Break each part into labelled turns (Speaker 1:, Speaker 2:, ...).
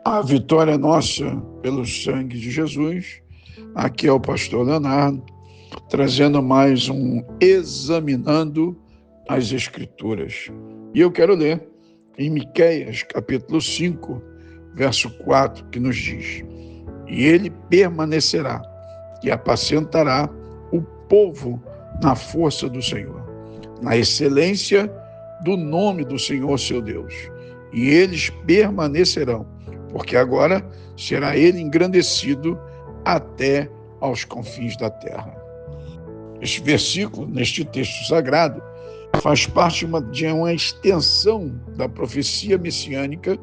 Speaker 1: A vitória é nossa pelo sangue de Jesus. Aqui é o pastor Leonardo, trazendo mais um Examinando as Escrituras. E eu quero ler em Miqueias, capítulo 5, verso 4, que nos diz: E ele permanecerá e apacentará o povo na força do Senhor, na excelência do nome do Senhor seu Deus. E eles permanecerão, porque agora será ele engrandecido até aos confins da terra. Este versículo, neste texto sagrado, faz parte de uma extensão da profecia messiânica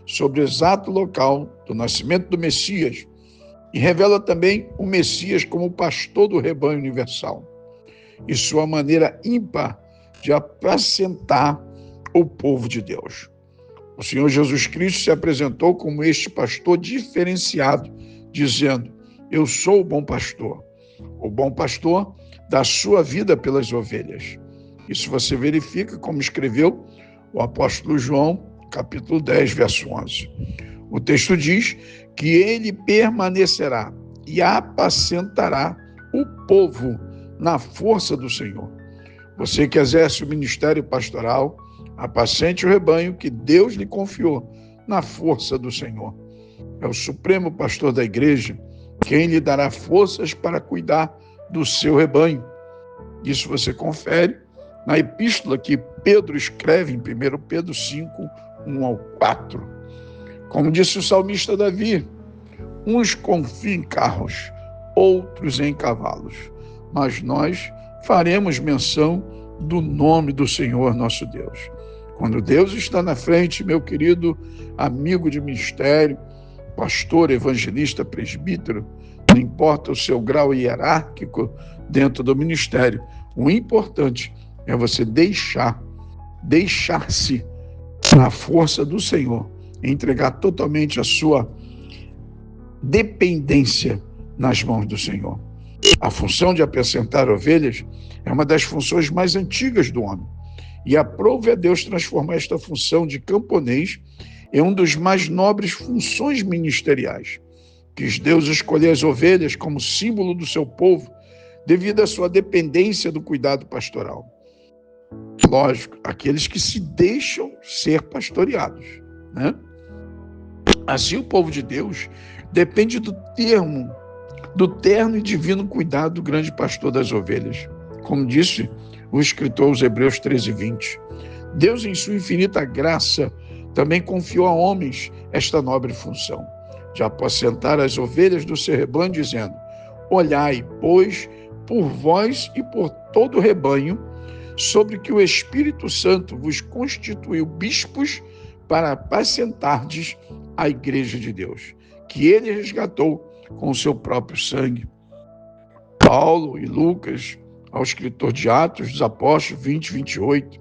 Speaker 1: sobre o exato local do nascimento do Messias e revela também o Messias como pastor do rebanho universal e sua maneira ímpar de apacentar o povo de Deus. O Senhor Jesus Cristo se apresentou como este pastor diferenciado, dizendo: Eu sou o bom pastor. O bom pastor dá sua vida pelas ovelhas. Isso você verifica como escreveu o apóstolo João, capítulo 10, verso 11. O texto diz que ele permanecerá e apacentará o povo na força do Senhor. Você que exerce o ministério pastoral, apacente o rebanho que Deus lhe confiou na força do Senhor. É o supremo pastor da igreja quem lhe dará forças para cuidar do seu rebanho. Isso você confere na epístola que Pedro escreve em 1 Pedro 5, 1 ao 4. Como disse o salmista Davi: uns confiam em carros, outros em cavalos, mas nós faremos menção do nome do Senhor nosso Deus. Quando Deus está na frente, meu querido amigo de ministério, pastor, evangelista, presbítero, não importa o seu grau hierárquico dentro do ministério, o importante é você deixar-se na força do Senhor, entregar totalmente a sua dependência nas mãos do Senhor. A função de apacentar ovelhas é uma das funções mais antigas do homem. E aprove a Deus transformar esta função de camponês em uma das mais nobres funções ministeriais. Quis Deus escolher as ovelhas como símbolo do seu povo, devido à sua dependência do cuidado pastoral. Lógico, aqueles que se deixam ser pastoreados, né? Assim, o povo de Deus depende do terno e divino cuidado do grande pastor das ovelhas. Como disse o escritor aos Hebreus 13:20. Deus, em sua infinita graça, também confiou a homens esta nobre função, de apacentar as ovelhas do seu rebanho, dizendo: Olhai, pois, por vós e por todo o rebanho, sobre que o Espírito Santo vos constituiu bispos para apacentardes a igreja de Deus, que ele resgatou com o seu próprio sangue. Paulo e Lucas, ao escritor de Atos dos Apóstolos 20, 28,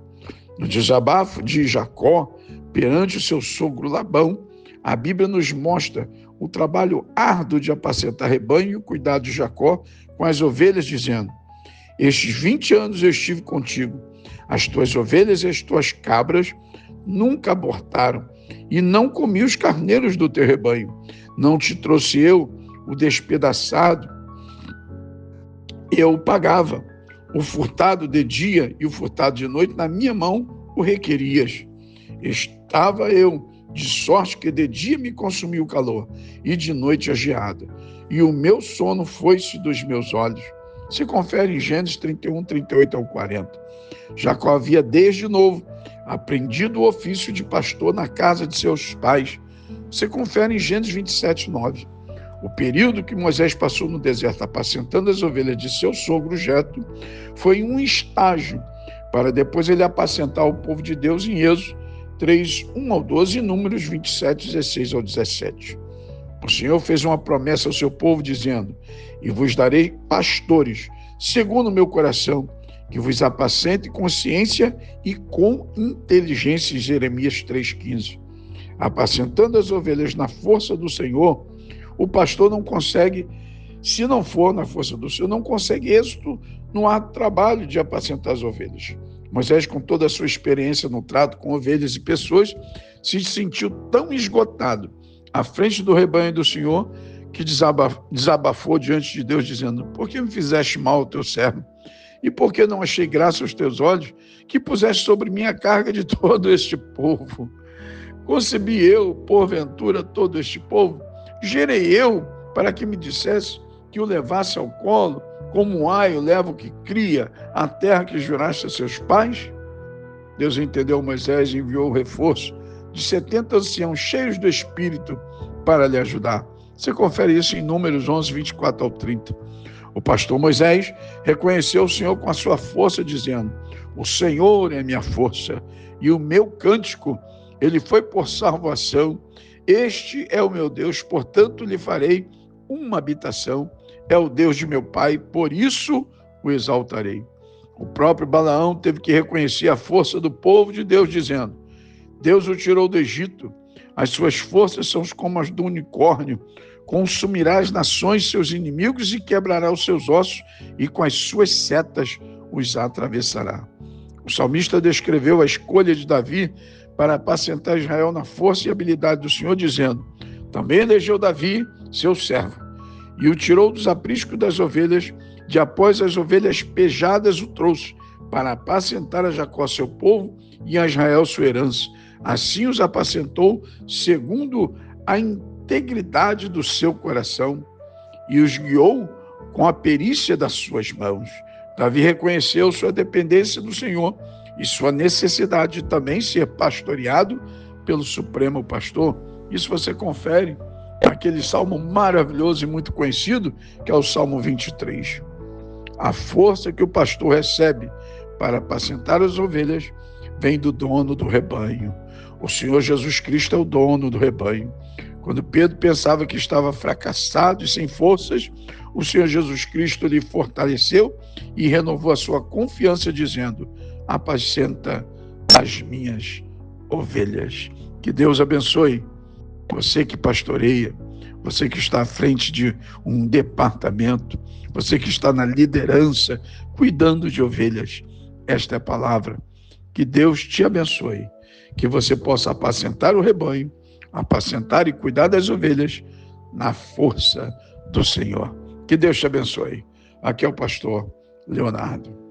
Speaker 1: no desabafo de Jacó perante o seu sogro Labão, a Bíblia nos mostra o trabalho árduo de apacentar rebanho e o cuidado de Jacó com as ovelhas, dizendo: Estes 20 anos eu estive contigo, as tuas ovelhas e as tuas cabras nunca abortaram, e não comi os carneiros do teu rebanho. Não te trouxe eu o despedaçado, eu o pagava. O furtado de dia e o furtado de noite na minha mão o requerias. Estava eu, de sorte que de dia me consumiu o calor, e de noite a geada, e o meu sono foi-se dos meus olhos. Se confere em Gênesis 31, 38 ao 40. Jacó havia desde novo aprendido o ofício de pastor na casa de seus pais. Se confere em Gênesis 27, 9. O período que Moisés passou no deserto apacentando as ovelhas de seu sogro Jetro foi um estágio para depois ele apacentar o povo de Deus em Êxodo 3, 1 ao 12 e Números 27, 16 ao 17. O Senhor fez uma promessa ao seu povo dizendo: E vos darei pastores, segundo o meu coração, que vos apacentem com ciência e com inteligência, em Jeremias 3,15. Apacentando as ovelhas na força do Senhor, o pastor não consegue, se não for na força do Senhor, não consegue êxito no árduo trabalho de apacentar as ovelhas. Moisés, com toda a sua experiência no trato com ovelhas e pessoas, se sentiu tão esgotado à frente do rebanho do Senhor, que desabafou diante de Deus, dizendo: por que me fizeste mal ao teu servo? E por que não achei graça aos teus olhos, que puseste sobre mim a carga de todo este povo? Concebi eu, porventura, todo este povo? Gerei eu para que me dissesse que o levasse ao colo, como um aio leva o que cria a terra que juraste a seus pais? Deus entendeu Moisés e enviou o reforço de 70 anciãos cheios do Espírito para lhe ajudar. Você confere isso em Números 11, 24 ao 30. O pastor Moisés reconheceu o Senhor com a sua força, dizendo: o Senhor é minha força e o meu cântico, ele foi por salvação. Este é o meu Deus, portanto lhe farei uma habitação. É o Deus de meu pai, por isso o exaltarei. O próprio Balaão teve que reconhecer a força do povo de Deus, dizendo: Deus o tirou do Egito, as suas forças são como as do unicórnio. Consumirá as nações seus inimigos e quebrará os seus ossos, e com as suas setas os atravessará. O salmista descreveu a escolha de Davi para apacentar Israel na força e habilidade do Senhor, dizendo: também elegeu Davi, seu servo, e o tirou dos apriscos das ovelhas, de após as ovelhas pejadas o trouxe, para apacentar a Jacó seu povo e a Israel sua herança. Assim os apacentou segundo a integridade do seu coração e os guiou com a perícia das suas mãos. Davi reconheceu sua dependência do Senhor e sua necessidade de também ser pastoreado pelo Supremo Pastor. Isso você confere naquele salmo maravilhoso e muito conhecido, que é o Salmo 23. A força que o pastor recebe para apacentar as ovelhas vem do dono do rebanho. O Senhor Jesus Cristo é o dono do rebanho. Quando Pedro pensava que estava fracassado e sem forças, o Senhor Jesus Cristo lhe fortaleceu e renovou a sua confiança, dizendo: apacenta as minhas ovelhas. Que Deus abençoe você que pastoreia, você que está à frente de um departamento, você que está na liderança, cuidando de ovelhas. Esta é a palavra. Que Deus te abençoe, que você possa apacentar o rebanho, apacentar e cuidar das ovelhas na força do Senhor. Que Deus te abençoe. Aqui é o pastor Leonardo.